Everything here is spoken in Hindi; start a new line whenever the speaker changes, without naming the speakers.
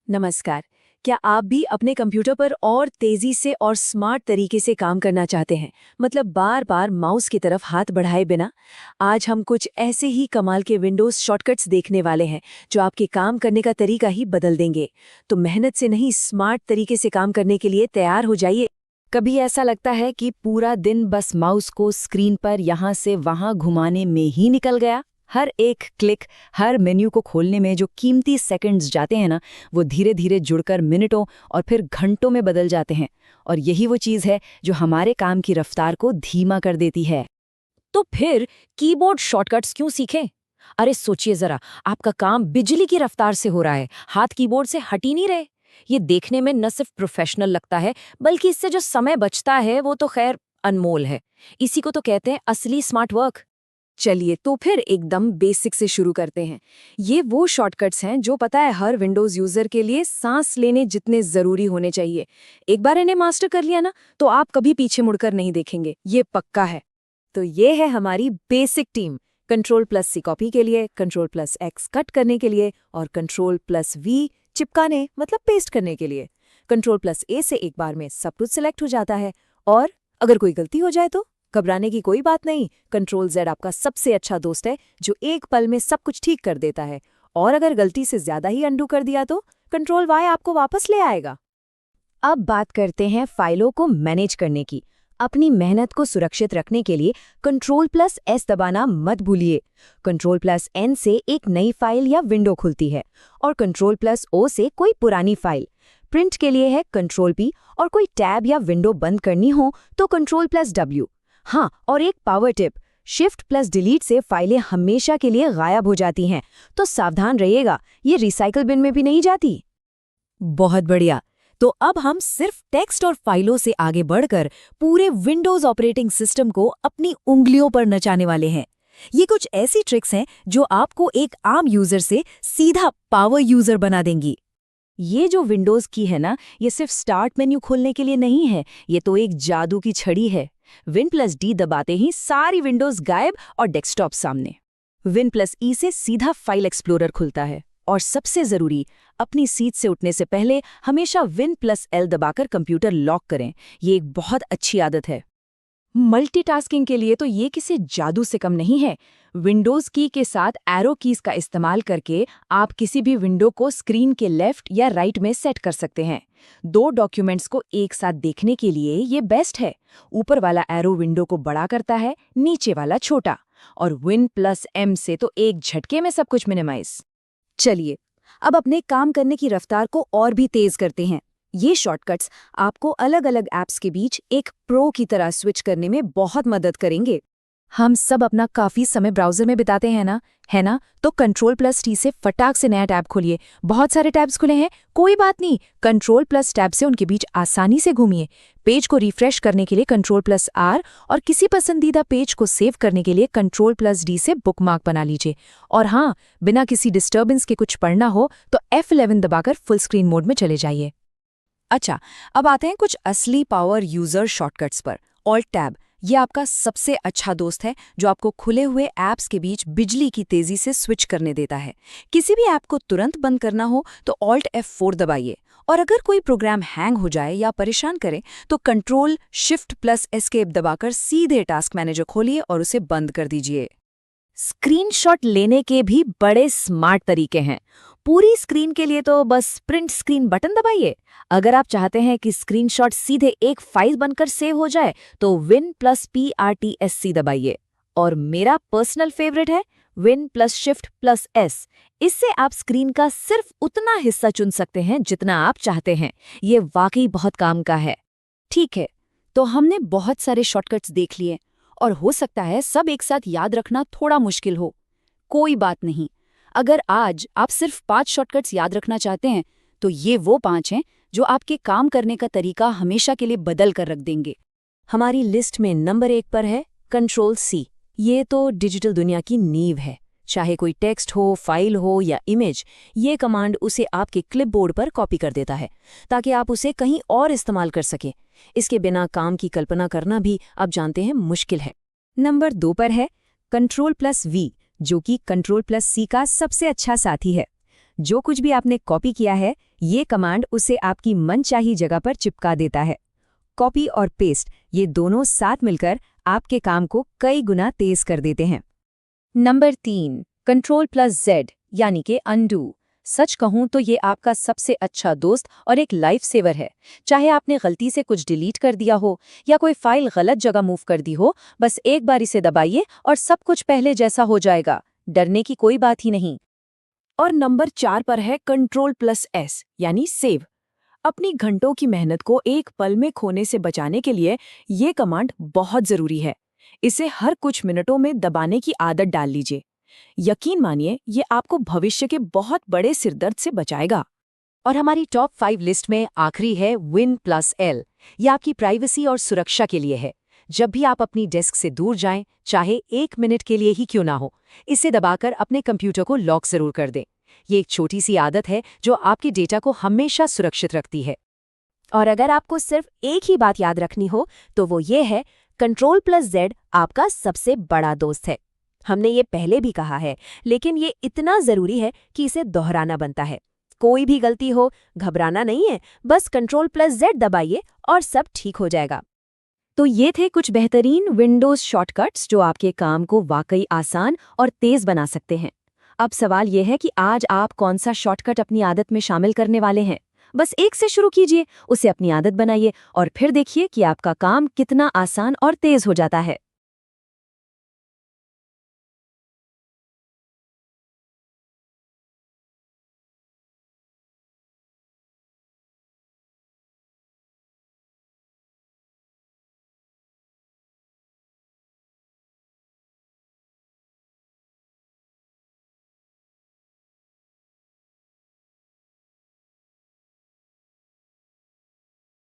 नमस्कार। क्या आप भी अपने कंप्यूटर पर और तेजी से और स्मार्ट तरीके से काम करना चाहते हैं? मतलब बार बार माउस की तरफ हाथ बढ़ाए बिना? आज हम कुछ ऐसे ही कमाल के विंडोज शॉर्टकट्स देखने वाले हैं जो आपके काम करने का तरीका ही बदल देंगे। तो मेहनत से नहीं, स्मार्ट तरीके से काम करने के लिए तैयार हो जाइए।
कभी ऐसा लगता है कि पूरा दिन बस माउस को स्क्रीन पर यहाँ से वहाँ घुमाने में ही निकल गया? हर एक क्लिक, हर मेन्यू को खोलने में जो कीमती सेकंड्स जाते हैं ना, वो धीरे धीरे जुड़कर मिनटों और फिर घंटों में बदल जाते हैं। और यही वो चीज़ है जो हमारे काम की रफ्तार को धीमा कर देती है।
तो फिर कीबोर्ड शॉर्टकट्स क्यों सीखें? अरे सोचिए जरा, आपका काम बिजली की रफ्तार से हो रहा है, हाथ कीबोर्ड से हट ही नहीं रहे। ये देखने में न सिर्फ प्रोफेशनल लगता है, बल्कि इससे जो समय बचता है वो तो खैर अनमोल है। इसी को तो कहते हैं असली स्मार्ट वर्क।
चलिए तो फिर एकदम बेसिक से शुरू करते हैं। ये वो शॉर्टकट्स हैं जो पता है हर विंडोज़ यूज़र के लिए सांस लेने जितने ज़रूरी होने चाहिए। एक बार इन्हें मास्टर कर लिया ना, तो आप कभी पीछे मुड़कर नहीं देखेंगे, ये पक्का है। तो ये है हमारी बेसिक टीम। कंट्रोल+C कॉपी के लिए, कंट्रोल+X कट करने के लिए और कंट्रोल+V चिपकाने मतलब पेस्ट करने के लिए। कंट्रोल+A से एक बार में सब कुछ सिलेक्ट हो जाता है। और अगर कोई गलती हो जाए तो घबराने की कोई बात नहीं। कंट्रोल Z आपका सबसे अच्छा दोस्त है जो एक पल में सब कुछ ठीक कर देता है। और अगर गलती से ज्यादा ही अंडू कर दिया तो कंट्रोल Y आपको वापस ले आएगा।
अब बात करते हैं फाइलों को मैनेज करने की। अपनी मेहनत को सुरक्षित रखने के लिए कंट्रोल+S दबाना मत भूलिए। कंट्रोल+N से एक नई फाइल या विंडो खुलती है और कंट्रोल+O से कोई पुरानी फाइल। प्रिंट के लिए है कंट्रोल+P और कोई टैब या विंडो बंद करनी हो तो कंट्रोल+W। हाँ, और एक पावर टिप, Shift+Delete से फाइलें हमेशा के लिए गायब हो जाती हैं, तो सावधान रहिएगा, ये रिसाइकल बिन में भी नहीं जाती।
बहुत बढ़िया। तो अब हम सिर्फ टेक्स्ट और फाइलों से आगे बढ़कर पूरे विंडोज ऑपरेटिंग सिस्टम को अपनी उंगलियों पर नचाने वाले हैं। ये कुछ ऐसी ट्रिक्स हैं जो आपको एक आम यूजर से सीधा पावर यूजर बना देंगी।
ये जो विंडोज़ की है ना, ये सिर्फ स्टार्ट मेन्यू खोलने के लिए नहीं है, ये तो एक जादू की छड़ी है। Win+D दबाते ही सारी विंडोज़ गायब और डेस्कटॉप सामने। Win+E से सीधा फाइल एक्सप्लोरर खुलता है। और सबसे ज़रूरी, अपनी सीट से उठने से पहले हमेशा Win+L दबाकर कंप्यूटर लॉक करें। ये एक बहुत अच्छी आदत है।
मल्टीटास्किंग के लिए तो ये किसी जादू से कम नहीं है। विंडोज़ की के साथ एरो कीज का इस्तेमाल करके आप किसी भी विंडो को स्क्रीन के लेफ्ट या राइट में सेट कर सकते हैं। दो डॉक्यूमेंट्स को एक साथ देखने के लिए ये बेस्ट है। ऊपर वाला एरो विंडो को बड़ा करता है, नीचे वाला छोटा। और Win+M से तो एक झटके में सब कुछ मिनिमाइज। चलिए अब अपने काम करने की रफ्तार को और भी तेज करते हैं। ये शॉर्टकट्स आपको अलग अलग ऐप्स के बीच एक प्रो की तरह स्विच करने में बहुत मदद करेंगे। हम सब अपना काफ़ी समय ब्राउज़र में बिताते हैं ना, है ना? तो कंट्रोल+T से फटाक से नया टैब खोलिए। बहुत सारे टैब्स खुले हैं, कोई बात नहीं, कंट्रोल+टैब से उनके बीच आसानी से घूमिए। पेज को रिफ्रेश करने के लिए कंट्रोल+R और किसी पसंदीदा पेज को सेव करने के लिए कंट्रोल+D से बुकमार्क बना लीजिए। और हाँ, बिना किसी डिस्टर्बेंस के कुछ पढ़ना हो तो F11 दबाकर फुल स्क्रीन मोड में चले जाइए। अच्छा, अब आते हैं कुछ असली पावर यूजर शॉर्टकट्स पर। ऑल्ट टैब ये आपका सबसे अच्छा दोस्त है जो आपको खुले हुए ऐप्स के बीच बिजली की तेजी से स्विच करने देता है। किसी भी ऐप को तुरंत बंद करना हो तो ऑल्ट F4 दबाइए। और अगर कोई प्रोग्राम हैंग हो जाए या परेशान करे तो कंट्रोल Shift+Escape दबाकर सीधे टास्क मैनेजर खोलिए और उसे बंद कर दीजिए।
स्क्रीनशॉट लेने के भी बड़े स्मार्ट तरीके हैं। पूरी स्क्रीन के लिए तो बस प्रिंट स्क्रीन बटन दबाइए। अगर आप चाहते हैं कि स्क्रीनशॉट सीधे एक फाइल बनकर सेव हो जाए तो Win+PRTSC दबाइए। और मेरा पर्सनल फेवरेट है Win+Shift+S। इससे आप स्क्रीन का सिर्फ उतना हिस्सा चुन सकते हैं जितना आप चाहते हैं। ये वाकई बहुत काम का है।
ठीक है, तो हमने बहुत सारे शॉर्टकट्स देख लिए और हो सकता है सब एक साथ याद रखना थोड़ा मुश्किल हो। कोई बात नहीं, अगर आज आप सिर्फ 5 शॉर्टकट्स याद रखना चाहते हैं तो ये वो 5 हैं जो आपके काम करने का तरीका हमेशा के लिए बदल कर रख देंगे। हमारी लिस्ट में नंबर 1 पर है कंट्रोल+C। ये तो डिजिटल दुनिया की नींव है। चाहे कोई टेक्स्ट हो, फाइल हो या इमेज, ये कमांड उसे आपके क्लिपबोर्ड पर कॉपी कर देता है ताकि आप उसे कहीं और इस्तेमाल कर सकें। इसके बिना काम की कल्पना करना भी आप जानते हैं मुश्किल है। नंबर 2 पर है कंट्रोल+V, जो कि कंट्रोल+C का सबसे अच्छा साथी है।
जो कुछ भी आपने कॉपी किया है, ये कमांड उसे आपकी मनचाही जगह पर चिपका देता है। कॉपी और पेस्ट ये दोनों साथ मिलकर आपके काम को कई गुना तेज कर देते हैं।
नंबर 3, Ctrl+Z यानी कि अनडू। सच कहूं तो ये आपका सबसे अच्छा दोस्त और एक लाइफ सेवर है। चाहे आपने गलती से कुछ डिलीट कर दिया हो या कोई फाइल गलत जगह मूव कर दी हो, बस एक बार इसे दबाइए और सब कुछ पहले जैसा हो जाएगा। डरने की कोई बात ही नहीं।
और नंबर 4 पर है Ctrl+S यानी सेव। अपनी घंटों की मेहनत को एक पल में खोने से बचाने के लिए ये कमांड बहुत जरूरी है। इसे हर कुछ मिनटों में दबाने की आदत डाल लीजिए। यकीन मानिए, ये आपको भविष्य के बहुत बड़े सिरदर्द से बचाएगा।
और हमारी टॉप 5 लिस्ट में आखिरी है Win+L। ये आपकी प्राइवेसी और सुरक्षा के लिए है। जब भी आप अपनी डेस्क से दूर जाएं, चाहे 1 मिनट के लिए ही क्यों ना हो, इसे दबाकर अपने कंप्यूटर को लॉक जरूर कर दें। ये एक छोटी सी आदत है जो आपके डेटा को हमेशा सुरक्षित रखती है।
और अगर आपको सिर्फ एक ही बात याद रखनी हो तो वो ये है, Ctrl+Z आपका सबसे बड़ा दोस्त है। हमने ये पहले भी कहा है, लेकिन ये इतना जरूरी है कि इसे दोहराना बनता है। कोई भी गलती हो, घबराना नहीं है, बस Ctrl+Z दबाइए और सब ठीक हो जाएगा।
तो ये थे कुछ बेहतरीन विंडोज़ शॉर्टकट्स जो आपके काम को वाकई आसान और तेज़ बना सकते हैं। अब सवाल ये है कि आज आप कौन सा शॉर्टकट अपनी आदत में शामिल करने वाले हैं। बस एक से शुरू कीजिए, उसे अपनी आदत बनाइए और फिर देखिए कि आपका काम कितना आसान और तेज़ हो जाता है।